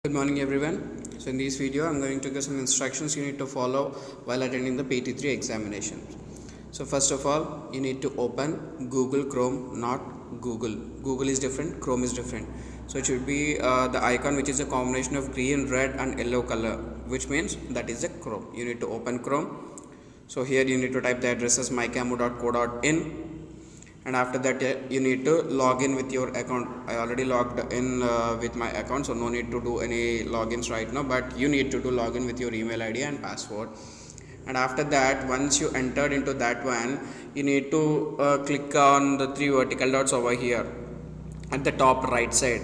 Good morning everyone. So in this video I'm going to give some instructions you need to follow while attending the PT3 examination. So first of all you need to open Google Chrome, not Google. Google is different, Chrome is different. So it should be the icon which is a combination of green, red and yellow color, which means that is a Chrome. You need to open Chrome. So here you need to type the address as mycamo.co.in, and after that you need to log in with your account. I already logged in with my account, so no need to do any logins right now, but you need to do login with your email ID and password. And after that, once you entered into that one, you need to click on the three vertical dots over here at the top right side.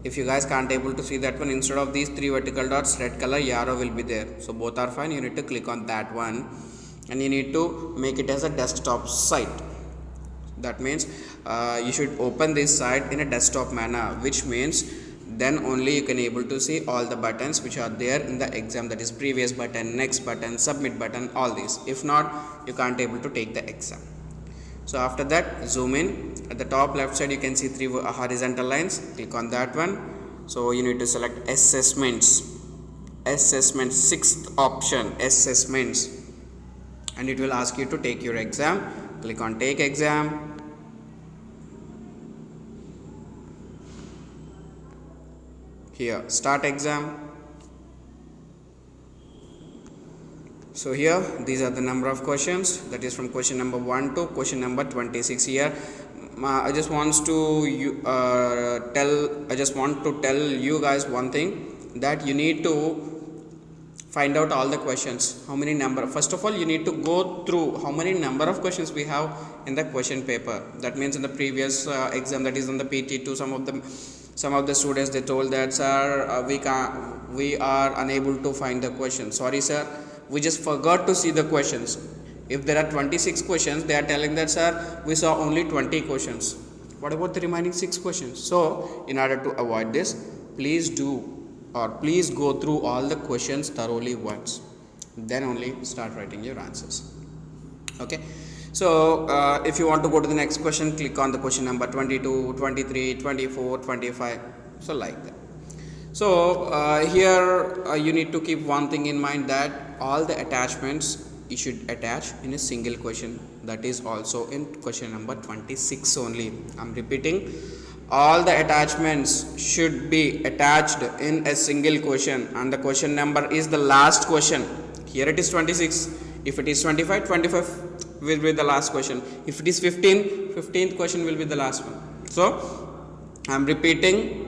If you guys can't able to see that one, instead of these three vertical dots, red color arrow will be there. So both are fine. You need to click on that one and you need to make it as a desktop site. That means you should open this site in a desktop manner, which means then only you can able to see all the buttons which are there in the exam, that is previous button, next button, submit button, all these. If not, you can't able to take the exam. So after that, zoom in. At the top left side you can see three horizontal lines. Click on that one. So you need to select assessments, sixth option, assessments, and it will ask you to take your exam. Click on take exam. Here start exam. So here these are the number of questions, that is from question number 1 to question number 26. Here I just want to tell you guys one thing, that you need to find out all the questions, how many number. First of all you need to go through how many number of questions we have in the question paper. That means in the previous exam, that is on the PT2, some of the students they told that, sir, we are unable to find the question. Sorry sir, we just forgot to see the questions. If there are 26 questions, they are telling that, sir, we saw only 20 questions. What about the remaining 6 questions? So in order to avoid this, please go through all the questions thoroughly once, then only start writing your answers. Okay, so if you want to go to the next question, click on the question number 22, 23, 24, 25, so like that. So here you need to keep one thing in mind, that all the attachments you should attach in a single question. That is also in question number 26 only. I'm repeating, all the attachments should be attached in a single question, and the question number is the last question. Here it is 26. If it is 25, 25 will be the last question. If it is 15, 15th question will be the last one. So I'm repeating,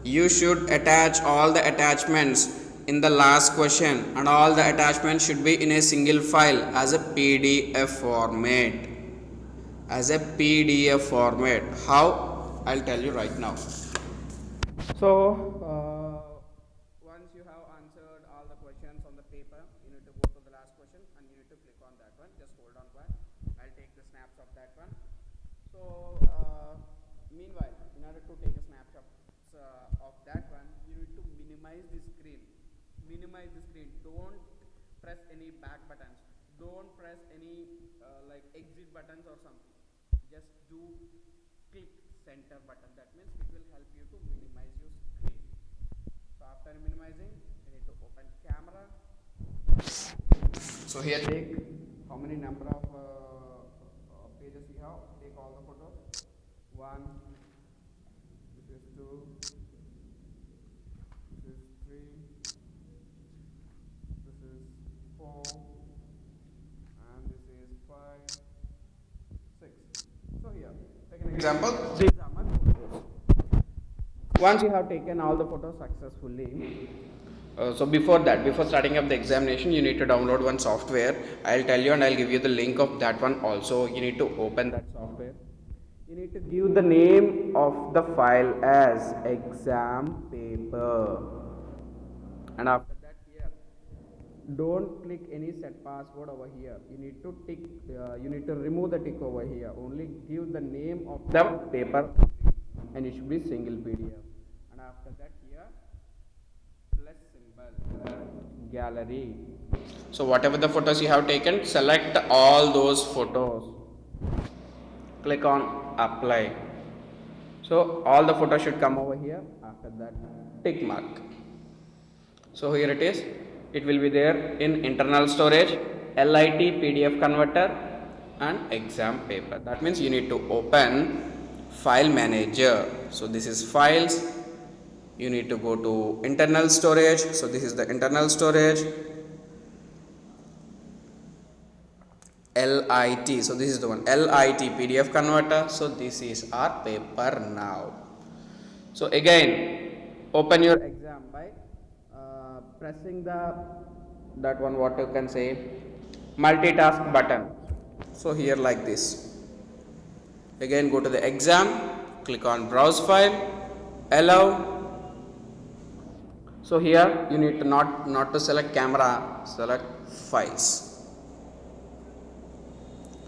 you should attach all the attachments in the last question, and all the attachments should be in a single file as a PDF format. How? I'll tell you right now. So once you have answered all the questions on the paper, you need to go to the last question and you need to click on that one. Just hold on one, I'll take the snaps of that one. So meanwhile, in order to take a snapshot of that one, you need to minimize the screen. Don't press any back buttons, don't press any like exit buttons or something. Just do click center button. That means it will help you to minimize your screen. So after minimizing, you need to open camera. So here take how many number of pages you have. Take all the photos. 1, this is 2, this is 3, this is 4, and this is 5, 6. So here, take an example. These are my photos. Once you have taken all the photos successfully, so before starting up the examination, you need to download one software. I'll tell you and I'll give you the link of that one also. You need to open that software. You need to give the name of the file as exam paper, and after that, here don't click any set password over here. You need to tick you need to remove the tick over here. Only give the name of the paper, and it should be single PDF. And after that, here plus symbol, gallery. So whatever the photos you have taken, select all those photos, click on apply. So all the photos should come over here. After that, tick mark. So here it is. It will be there in internal storage, LIT PDF converter and exam paper. That means you need to open file manager. So this is files. You need to go to internal storage. So this is the internal storage. LIT. So this is the one, LIT PDF converter. So this is our paper now. So again, open your exam by pressing that one, what you can say, multitask button. So here like this. Again go to the exam, click on browse file, allow. So here you need to not to select camera, select files.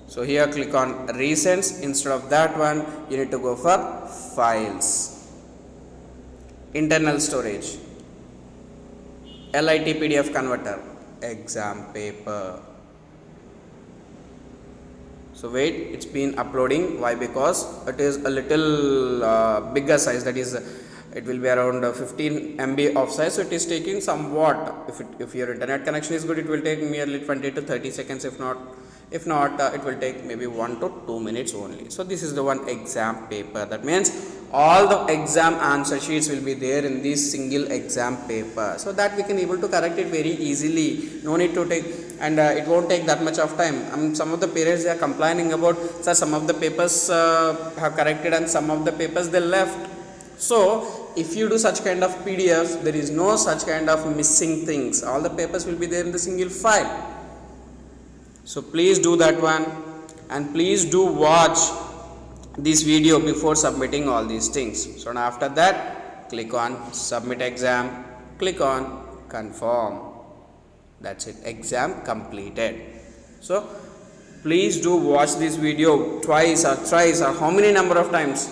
So here click on recents, instead of that one you need to go for files, internal storage, LIT PDF converter, exam paper. So wait, it's been uploading. Why? Because it is a little bigger size, that is it will be around 15 MB of size, so it is taking somewhat. If your internet connection is good, it will take merely 20 to 30 seconds. If not it will take maybe 1 to 2 minutes only. So this is the one exam paper. That means all the exam answer sheets will be there in this single exam paper, so that we can able to correct it very easily. No need to take, and it won't take that much of time. Some of the parents, they are complaining about, sir, some of the papers have corrected and some of the papers they left. So if you do such kind of PDFs, there is no such kind of missing things. All the papers will be there in the single file. So please do that one, and please do watch this video before submitting all these things. So now after that, click on submit exam, click on confirm. That's it, exam completed. So please do watch this video twice or thrice or how many number of times,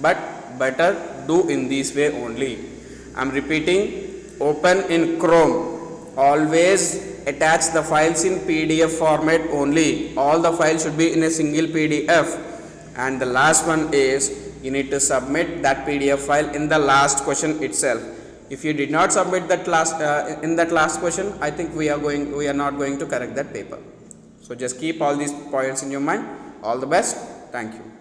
but better do in this way only. I'm repeating, open in Chrome, always attach the files in PDF format only. All the files should be in a single PDF. And the last one is, you need to submit that PDF file in the last question itself. If you did not submit that in that last question, I think we are not going to correct that paper. So just keep all these points in your mind. All the best. Thank you.